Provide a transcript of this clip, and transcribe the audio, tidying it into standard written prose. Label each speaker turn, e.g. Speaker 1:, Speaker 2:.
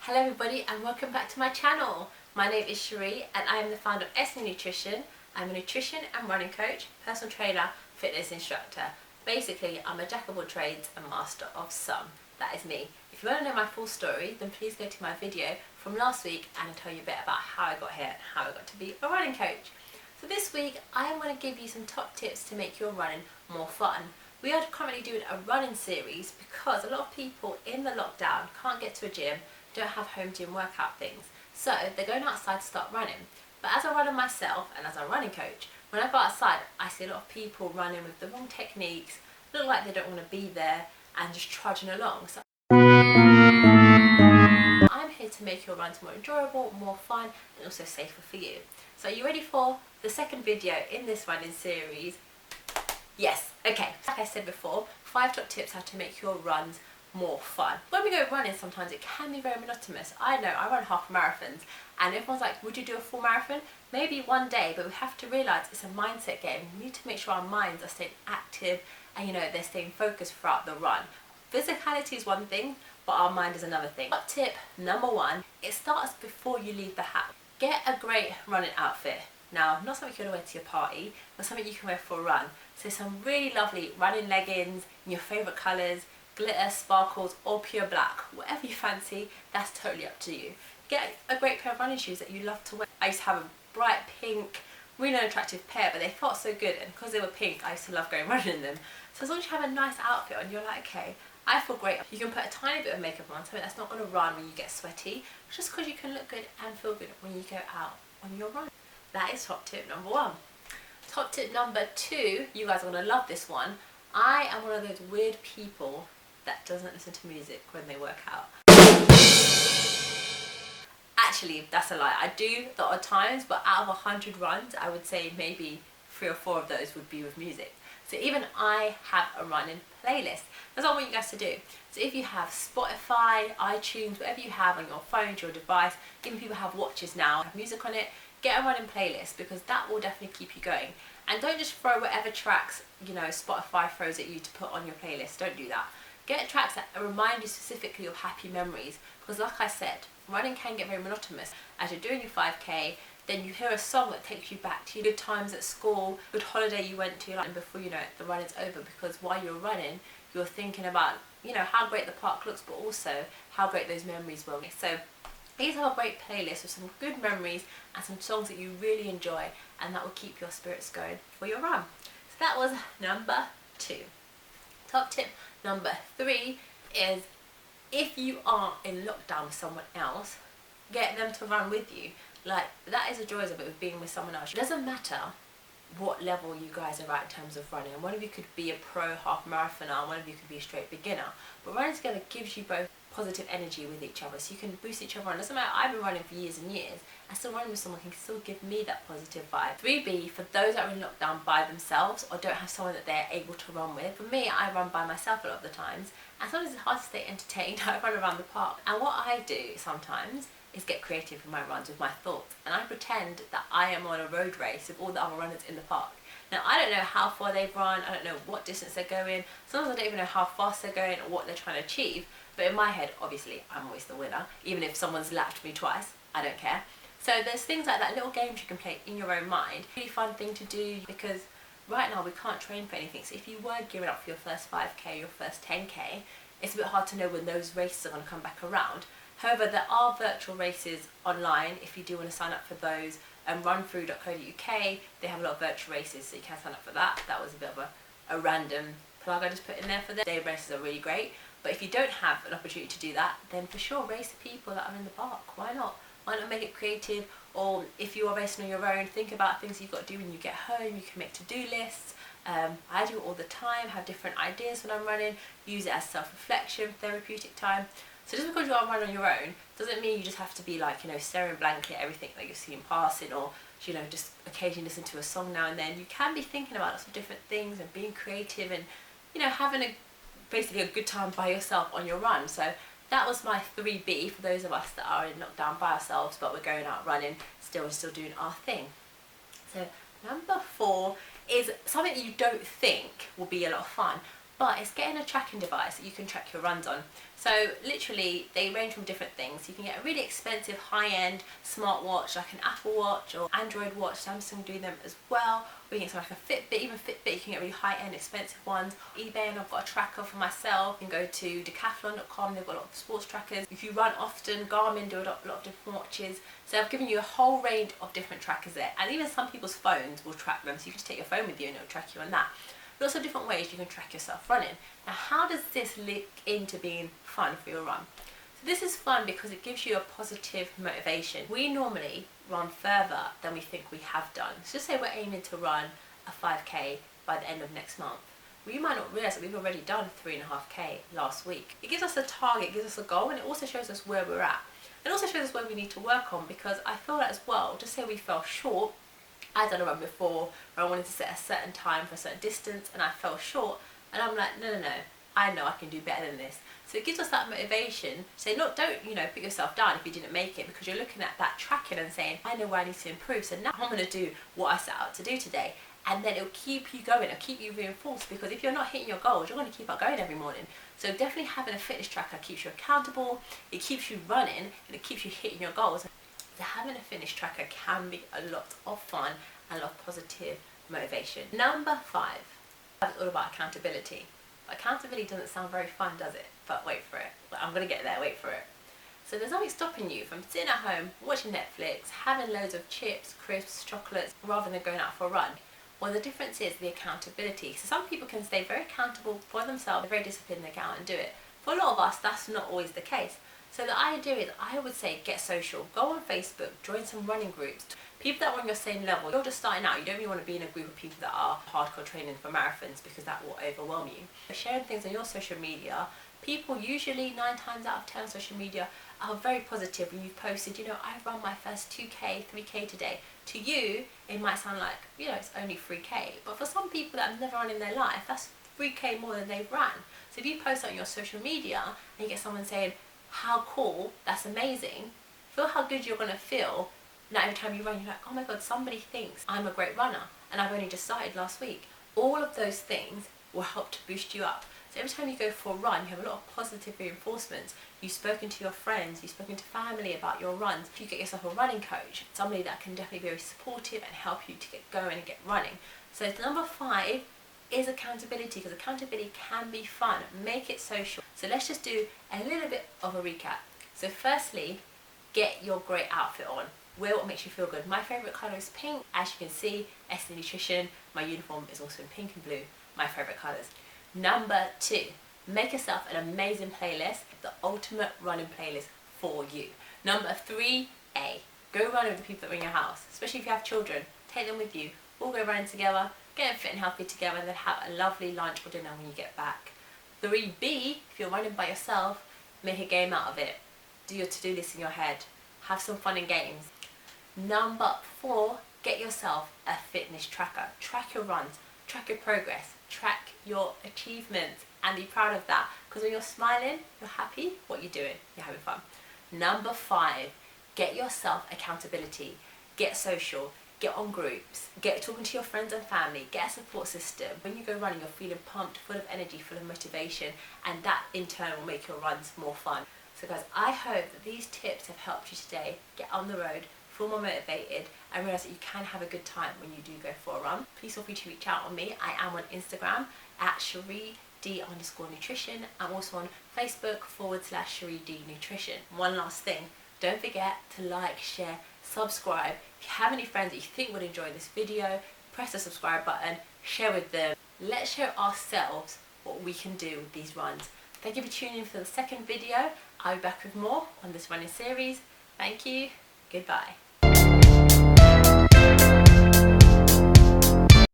Speaker 1: Hello everybody and welcome back to my channel. My name is Cherie and I am the founder of SN Nutrition. I'm a nutrition and running coach, personal trainer, fitness instructor. Basically, I'm a jack of all trades and master of some. That is me. If you want to know my full story, then please go to my video from last week and I'll tell you a bit about how I got here and how I got to be a running coach. So this week, I am going to give you some top tips to make your running more fun. We are currently doing a running series because a lot of people in the lockdown can't get to a gym, don't have home gym workout things, so they're going outside to start running. But as a runner myself and as a running coach, when I go outside I see a lot of people running with the wrong techniques, look like they don't want to be there and just trudging along. So I'm here to make your runs more enjoyable, more fun and also safer for you. So are you ready for the second video in this running series? Yes, okay. Like I said before, 5 top tips how to make your runs more fun. When we go running sometimes it can be very monotonous. I know, I run half marathons and everyone's like, would you do a full marathon? Maybe one day, but we have to realise it's a mindset game. We need to make sure our minds are staying active and they're staying focused throughout the run. Physicality is one thing, but our mind is another thing. Top tip number 1, it starts before you leave the house. Get a great running outfit. Now, not something you're going to wear to your party, but something you can wear for a run. So some really lovely running leggings in your favourite colours, glitter, sparkles or pure black, whatever you fancy, that's totally up to you. Get a great pair of running shoes that you love to wear. I used to have a bright pink, really unattractive pair, but they felt so good, and because they were pink I used to love going running in them. So as long as you have a nice outfit on, you're like, okay, I feel great. You can put a tiny bit of makeup on, something that's not going to run when you get sweaty, just because you can look good and feel good when you go out on your run. That is top tip number 1. Top tip number 2, you guys are going to love this one. I am one of those weird people that doesn't listen to music when they work out. Actually, that's a lie. I do the odd times, but out of 100 runs, I would say maybe 3 or 4 of those would be with music. So even I have a running playlist. That's what I want you guys to do. So if you have Spotify, iTunes, whatever you have on your phone, your device, even people have watches now, have music on it, get a running playlist because that will definitely keep you going. And don't just throw whatever tracks, Spotify throws at you to put on your playlist. Don't do that. Get tracks that remind you specifically of happy memories, because like I said, running can get very monotonous. As you're doing your 5k, then you hear a song that takes you back to your good times at school, good holiday you went to, and before you know it, the run is over, because while you're running, you're thinking about, how great the park looks, but also how great those memories were. So these are a great playlist with some good memories and some songs that you really enjoy, and that will keep your spirits going for your run. So that was number 2. Top tip number 3 is, if you are in lockdown with someone else, get them to run with you. Like, that is the joys of it, with being with someone else. It doesn't matter what level you guys are at in terms of running. One of you could be a pro half marathoner, one of you could be a straight beginner. But running together gives you both positive energy with each other, so you can boost each other on. It doesn't matter, I've been running for years and years, and still running with someone can still give me that positive vibe. 3B, for those that are in lockdown by themselves or don't have someone that they're able to run with. For me, I run by myself a lot of the times, and sometimes it's hard to stay entertained. I run around the park, and what I do sometimes is get creative with my runs, with my thoughts, and I pretend that I am on a road race with all the other runners in the park. Now, I don't know how far they've run, I don't know what distance they're going, sometimes I don't even know how fast they're going or what they're trying to achieve, but in my head, obviously, I'm always the winner. Even if someone's lapped me twice, I don't care. So there's things like that, little games you can play in your own mind. Really fun thing to do, because right now we can't train for anything, so if you were gearing up for your first 5k, your first 10k, it's a bit hard to know when those races are going to come back around. However, there are virtual races online if you do want to sign up for those. Runthrough.co.uk, they have a lot of virtual races, so you can sign up for that. That was a bit of a random plug I just put in there for them. Day races are really great, but if you don't have an opportunity to do that, then for sure race the people that are in the park. Why not? Why not make it creative? Or if you are racing on your own, think about things you've got to do when you get home. You can make to-do lists. I do it all the time, have different ideas when I'm running, use it as self-reflection, therapeutic time. So just because you are running on your own doesn't mean you just have to be like, staring blankly at everything that you're seeing passing, or just occasionally listen to a song now and then. You can be thinking about lots of different things and being creative and having basically a good time by yourself on your run. So that was my 3B for those of us that are in lockdown by ourselves, but we're going out running still and still doing our thing. So number 4 is something you don't think will be a lot of fun, but it's getting a tracking device that you can track your runs on. So literally they range from different things. You can get a really expensive high-end smartwatch like an Apple Watch or Android watch. Samsung do them as well. Or you can get something like a Fitbit. Even Fitbit, you can get really high-end expensive ones. eBay, and I've got a tracker for myself. You can go to decathlon.com, they've got a lot of sports trackers. If you run often, Garmin do a lot of different watches. So I've given you a whole range of different trackers there, and even some people's phones will track them, so you can just take your phone with you and it'll track you on that. Lots of different ways you can track yourself running. Now, how does this link into being fun for your run? So this is fun because it gives you a positive motivation. We normally run further than we think we have done. So just say we're aiming to run a 5k by the end of next month. Well, you might not realise that we've already done 3.5k last week. It gives us a target, it gives us a goal, and it also shows us where we're at. It also shows us where we need to work on, because I feel that as well, just say we fell short. I've done a run before where I wanted to set a certain time for a certain distance and I fell short, and I'm like, no, I know I can do better than this. So it gives us that motivation. So don't put yourself down if you didn't make it, because you're looking at that tracking and saying, I know where I need to improve, so now I'm going to do what I set out to do today. And then it'll keep you going, it'll keep you reinforced, because if you're not hitting your goals, you're going to keep on going every morning. So definitely having a fitness tracker keeps you accountable, it keeps you running, and it keeps you hitting your goals. So having a fitness tracker can be a lot of fun and a lot of positive motivation. Number 5, it's all about accountability. Accountability doesn't sound very fun, does it? But wait for it. I'm going to get there, wait for it. So there's nothing stopping you from sitting at home, watching Netflix, having loads of chips, crisps, chocolates, rather than going out for a run. Well, the difference is the accountability. So some people can stay very accountable for themselves, they're very disciplined, they get out and do it. For a lot of us, that's not always the case. So the idea is, I would say, get social. Go on Facebook, join some running groups. People that are on your same level. You're just starting out, you don't really want to be in a group of people that are hardcore training for marathons, because that will overwhelm you. Sharing things on your social media, people usually 9 times out of 10 on social media are very positive. When you've posted, I've run my first 2k, 3k today. To you, it might sound like, it's only 3k. But for some people that have never run in their life, that's 3k more than they've ran. So if you post on your social media and you get someone saying, how cool, that's amazing, feel how good you're going to feel. Now every time you run, you're like, oh my god, somebody thinks I'm a great runner and I've only just started last week. All of those things will help to boost you up. So every time you go for a run, you have a lot of positive reinforcements. You've spoken to your friends, you've spoken to family about your runs. If you get yourself a running coach, somebody that can definitely be very supportive and help you to get going and get running. So number 5 is accountability, because accountability can be fun. Make it social. So let's just do a little bit of a recap. So firstly, get your great outfit on. Wear what makes you feel good. My favourite colour is pink. As you can see, SD Nutrition, my uniform is also in pink and blue. My favourite colours. Number 2, make yourself an amazing playlist, the ultimate running playlist for you. Number 3A, go running with the people that are in your house, especially if you have children. Take them with you. All go running together, get fit and healthy together, and then have a lovely lunch or dinner when you get back. 3B, if you're running by yourself, make a game out of it. Do your to-do list in your head. Have some fun and games. Number 4, get yourself a fitness tracker. Track your runs, track your progress, track your achievements, and be proud of that. Because when you're smiling, you're happy, what you're doing, you're having fun. Number 5, get yourself accountability. Get social, get on groups, get talking to your friends and family, get a support system. When you go running, you're feeling pumped, full of energy, full of motivation, and that in turn will make your runs more fun. So guys, I hope that these tips have helped you today. Get on the road, feel more motivated, and realise that you can have a good time when you do go for a run. Please feel free to reach out on me. I am on Instagram at CherieD_nutrition. I'm also on Facebook /CherieD_nutrition. One last thing, don't forget to like, share, subscribe. If you have any friends that you think would enjoy this video, press the subscribe button, share with them. Let's show ourselves what we can do with these runs. Thank you for tuning in for the second video. I'll be back with more on this running series. Thank you. Goodbye.